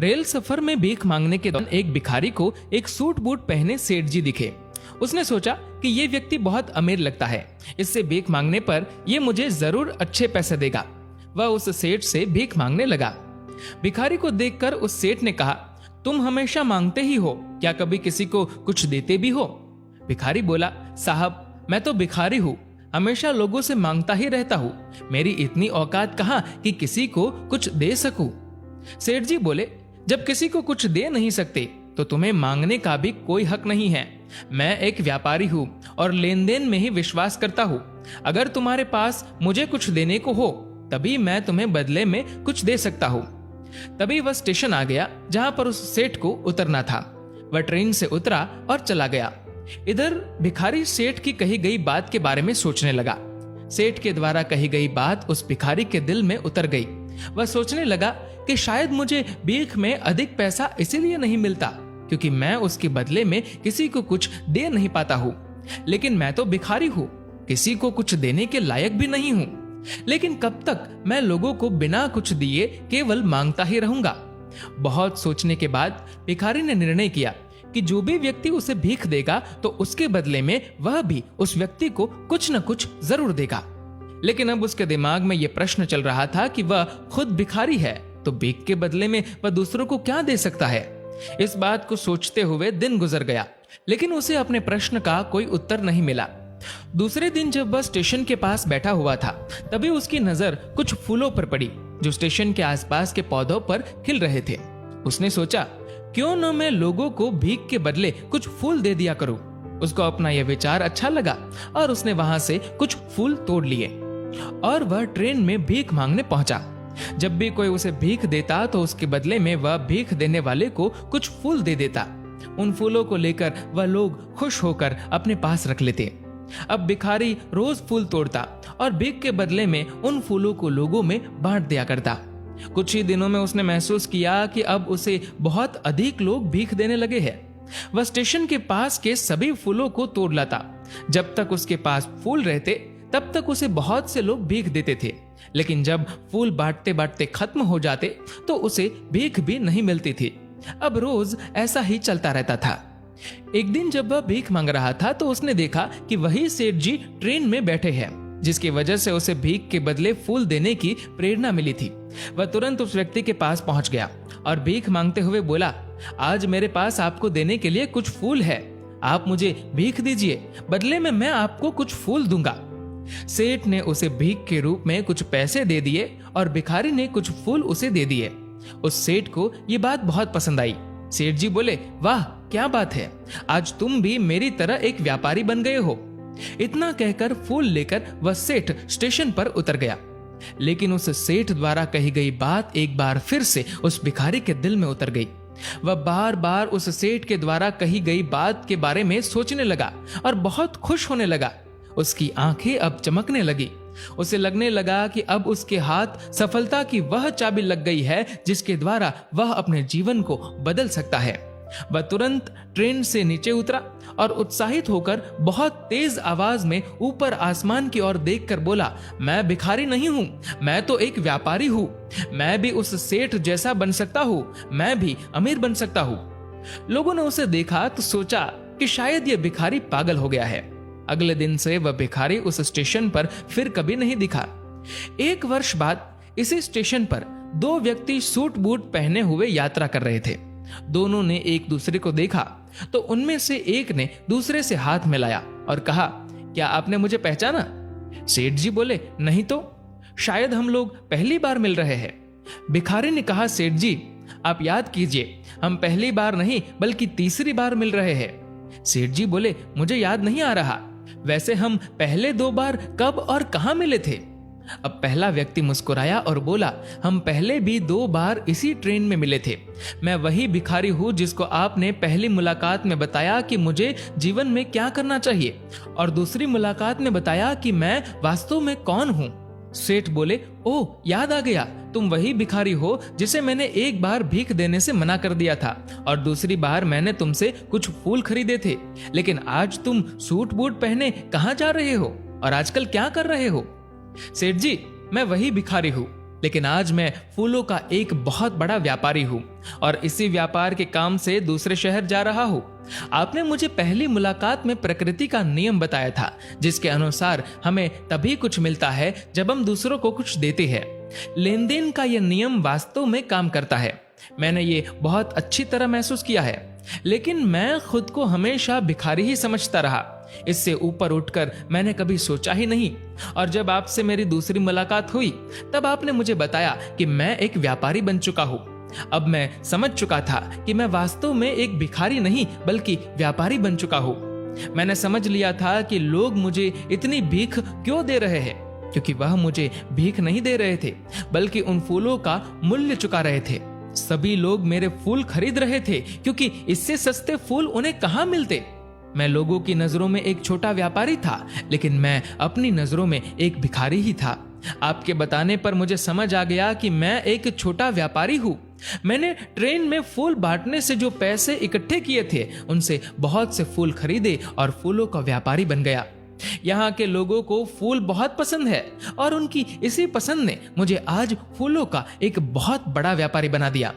Rail सफर में भीख मांगने के दौरान एक भिखारी को एक सूट बूट पहने सेठ जी दिखे। उसने सोचा कि ये व्यक्ति बहुत अमीर लगता है, इससे भीख मांगने पर ये मुझे जरूर अच्छे पैसे देगा। वह उस सेठ से भीख मांगने लगा। भिखारी को देखकर उस सेठ ने कहा, तुम हमेशा मांगते ही हो, क्या कभी किसी को कुछ देते भी हो? भिखारी बोला, साहब मैं तो भिखारी हूँ, हमेशा लोगों से मांगता ही रहता हूँ, मेरी इतनी औकात कहाँ कि किसी को कुछ दे सकूं। सेठ जी बोले, जब किसी को कुछ दे नहीं सकते तो तुम्हें मांगने का भी कोई हक नहीं है। मैं एक व्यापारी हूँ और लेन देन में ही विश्वास करता हूँ। अगर तुम्हारे पास मुझे कुछ देने को हो तभी मैं तुम्हें बदले में कुछ दे सकता हूँ। तभी वह स्टेशन आ गया जहां पर उस सेठ को उतरना था। वह ट्रेन से उतरा और चला गया। इधर भिखारी सेठ की कही गई बात के बारे में सोचने लगा। सेठ के द्वारा कही गई बात उस भिखारी के दिल में उतर गई। वह सोचने लगा कि शायद मुझे भीख में अधिक पैसा इसीलिए नहीं मिलता क्योंकि मैं उसके बदले में किसी को कुछ दे नहीं पाता हूँ। लेकिन मैं तो भिखारी हूँ, किसी को कुछ देने के लायक भी नहीं हूँ। लेकिन कब तक मैं लोगों को बिना कुछ दिए केवल मांगता ही रहूंगा? बहुत सोचने के बाद भिखारी ने निर्णय किया कि जो भी व्यक्ति उसे भीख देगा तो उसके बदले में वह भी उस व्यक्ति को कुछ न कुछ जरूर देगा। लेकिन अब उसके दिमाग में यह प्रश्न चल रहा था कि वह खुद भिखारी है तो भीख के बदले में वह दूसरों को क्या दे सकता है। इस बात को सोचते हुए दिन गुजर गया, लेकिन उसे अपने प्रश्न का कोई उत्तर नहीं मिला। दूसरे दिन जब वह स्टेशन के पास बैठा हुआ था तभी उसकी नजर कुछ फूलों पर पड़ी जो स्टेशन के आसपास के पौधों पर खिल रहे थे। उसने सोचा, क्यों न मैं लोगों को भीख के बदले कुछ फूल दे दिया करूं। उसको अपना यह विचार अच्छा लगा और उसने वहां से कुछ फूल तोड़ लिए और वह ट्रेन में भीख मांगने पहुंचा। जब भी कोई उसे भीख देता तो उसके बदले में वह भीख देने वाले को कुछ फूल दे देता। उन फूलों को लेकर वह लोग खुश होकर अपने पास रख लेते। अब भिखारी रोज फूल तोड़ता और भीख के बदले में उन फूलों को लोगों में बांट दिया करता। कुछ ही दिनों में उसने महसूस किया कि अब उसे बहुत अधिक लोग भीख देने लगे हैं। वह स्टेशन के पास के सभी फूलों को तोड़ लाता। जब तक उसके पास फूल रहते तब तक उसे बहुत से लोग भीख देते थे, लेकिन जब फूल बांटते बांटते खत्म हो जाते तो उसे भीख भी नहीं मिलती थी। अब रोज ऐसा ही चलता रहता था। एक दिन जब वह भीख मांग रहा था तो उसने देखा कि वही सेठ जी ट्रेन में बैठे हैं, जिसकी वजह से उसे भीख के बदले फूल देने की प्रेरणा मिली थी। वह तुरंत उस व्यक्ति के पास पहुंच गया और भीख मांगते हुए बोला, आज मेरे पास आपको देने के लिए कुछ फूल है, आप मुझे भीख दीजिए, बदले में मैं आपको कुछ फूल दूंगा। सेठ ने उसे भीख के रूप में कुछ पैसे दे दिए और भिखारी ने कुछ फूल उसे दे दिए। उस सेठ को ये बात बहुत पसंद आई। सेठ जी बोले, वाह क्या बात है, आज तुम भी मेरी तरह एक व्यापारी बन गए हो। इतना कहकर फूल लेकर वह सेठ स्टेशन पर उतर गया। लेकिन उस सेठ द्वारा कही गई बात एक बार फिर से उस भिखारी के दिल में उतर गई। वह बार बार उस सेठ के द्वारा कही गई बात के बारे में सोचने लगा और बहुत खुश होने लगा। उसकी आंखें अब चमकने लगी। उसे लगने लगा कि अब उसके हाथ सफलता की वह चाबी लग गई है जिसके द्वारा वह अपने जीवन को बदल सकता है। वह तुरंत ट्रेन से नीचे उतरा और उत्साहित होकर बहुत तेज आवाज में ऊपर आसमान की ओर देखकर बोला, मैं भिखारी नहीं हूं, मैं तो एक व्यापारी हूं। मैं भी उस सेठ जैसा बन सकता हूं, मैं भी अमीर बन सकता हूं। लोगों ने उसे देखा तो सोचा कि शायद यह भिखारी पागल हो गया है। अगले दिन से वह भिखारी उस स्टेशन पर फिर कभी नहीं दिखा। एक वर्ष बाद इसी स्टेशन पर दो व्यक्ति सूट बूट पहने हुए यात्रा कर रहे थे। दोनों ने एक दूसरे को देखा तो उनमें से एक ने दूसरे से हाथ मिलाया और कहा, क्या आपने मुझे पहचाना? सेठ जी बोले, नहीं तो, शायद हम लोग पहली बार मिल रहे हैं। भिखारी ने कहा, सेठ जी आप याद कीजिए, हम पहली बार नहीं बल्कि तीसरी बार मिल रहे हैं। सेठ जी बोले, मुझे याद नहीं आ रहा, वैसे हम पहले दो बार कब और कहां मिले थे? अब पहला व्यक्ति मुस्कुराया और बोला, हम पहले भी दो बार इसी ट्रेन में मिले थे। मैं वही भिखारी हूं जिसको आपने पहली मुलाकात में बताया कि मुझे जीवन में क्या करना चाहिए और दूसरी मुलाकात में बताया कि मैं वास्तव में कौन हूं। सेठ बोले, ओह याद आ गया, तुम वही भिखारी हो जिसे मैंने एक बार भीख देने से मना कर दिया था और दूसरी बार मैंने तुमसे कुछ फूल खरीदे थे। लेकिन आज तुम सूट बूट पहने कहां जा रहे हो और आजकल क्या कर रहे हो? सेठ जी, मैं वही भिखारी हूँ लेकिन आज मैं फूलों का एक बहुत बड़ा व्यापारी हूँ और इसी व्यापार के काम से दूसरे शहर जा रहा हूँ। आपने मुझे पहली मुलाकात में प्रकृति का नियम बताया था, जिसके अनुसार हमें तभी कुछ मिलता है जब हम दूसरों को कुछ देते हैं। लेन देन का यह नियम वास्तव में काम करता है। मैंने ये बहुत अच्छी तरह महसूस किया है, लेकिन मैं खुद को हमेशा भिखारी ही समझता रहा। इससे ऊपर उठकर मैंने कभी सोचा ही नहीं। और जब आपसे मेरी दूसरी मुलाकात हुई, तब आपने मुझे बताया कि मैं एक व्यापारी बन चुका हूँ। अब मैं समझ चुका था कि मैं वास्तव में एक भिखारी नहीं बल्कि व्यापारी बन चुका हूँ। मैंने समझ लिया था कि लोग मुझे इतनी भीख क्यों दे रहे हैं, क्योंकि वह मुझे भीख नहीं दे रहे थे बल्कि उन फूलों का मूल्य चुका रहे थे। सभी लोग मेरे फूल खरीद रहे थे क्योंकि इससे सस्ते फूल उन्हें कहाँ मिलते। मैं लोगों की नजरों में एक छोटा व्यापारी था, लेकिन मैं अपनी नजरों में एक भिखारी ही था। आपके बताने पर मुझे समझ आ गया कि मैं एक छोटा व्यापारी हूँ। मैंने ट्रेन में फूल बांटने से जो पैसे इकट्ठे किए थे, उनसे बहुत से फूल खरीदे और फूलों का व्यापारी बन गया। यहाँ के लोगों को फूल बहुत पसंद है और उनकी इसी पसंद ने मुझे आज फूलों का एक बहुत बड़ा व्यापारी बना दिया।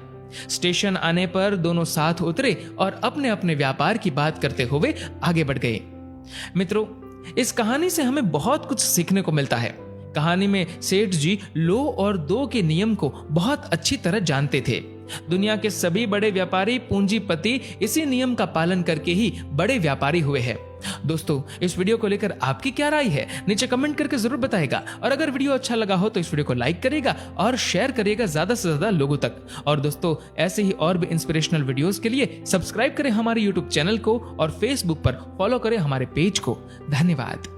स्टेशन आने पर दोनों साथ उतरे और अपने अपने व्यापार की बात करते हुए आगे बढ़ गए। मित्रों, इस कहानी से हमें बहुत कुछ सीखने को मिलता है। कहानी में सेठ जी लो और दो के नियम को बहुत अच्छी तरह जानते थे। दुनिया के सभी बड़े व्यापारी पूंजीपति इसी नियम का पालन करके ही बड़े व्यापारी हुए हैं। दोस्तों, इस वीडियो को लेकर आपकी क्या राय है, नीचे कमेंट करके जरूर बताएगा। और अगर वीडियो अच्छा लगा हो तो इस वीडियो को लाइक करेगा और शेयर करिएगा ज्यादा से ज्यादा लोगों तक। और दोस्तों, ऐसे ही और भी इंस्पिरेशनल वीडियोस के लिए सब्सक्राइब करें हमारे यूट्यूब चैनल को और फेसबुक पर फॉलो करें हमारे पेज को। धन्यवाद।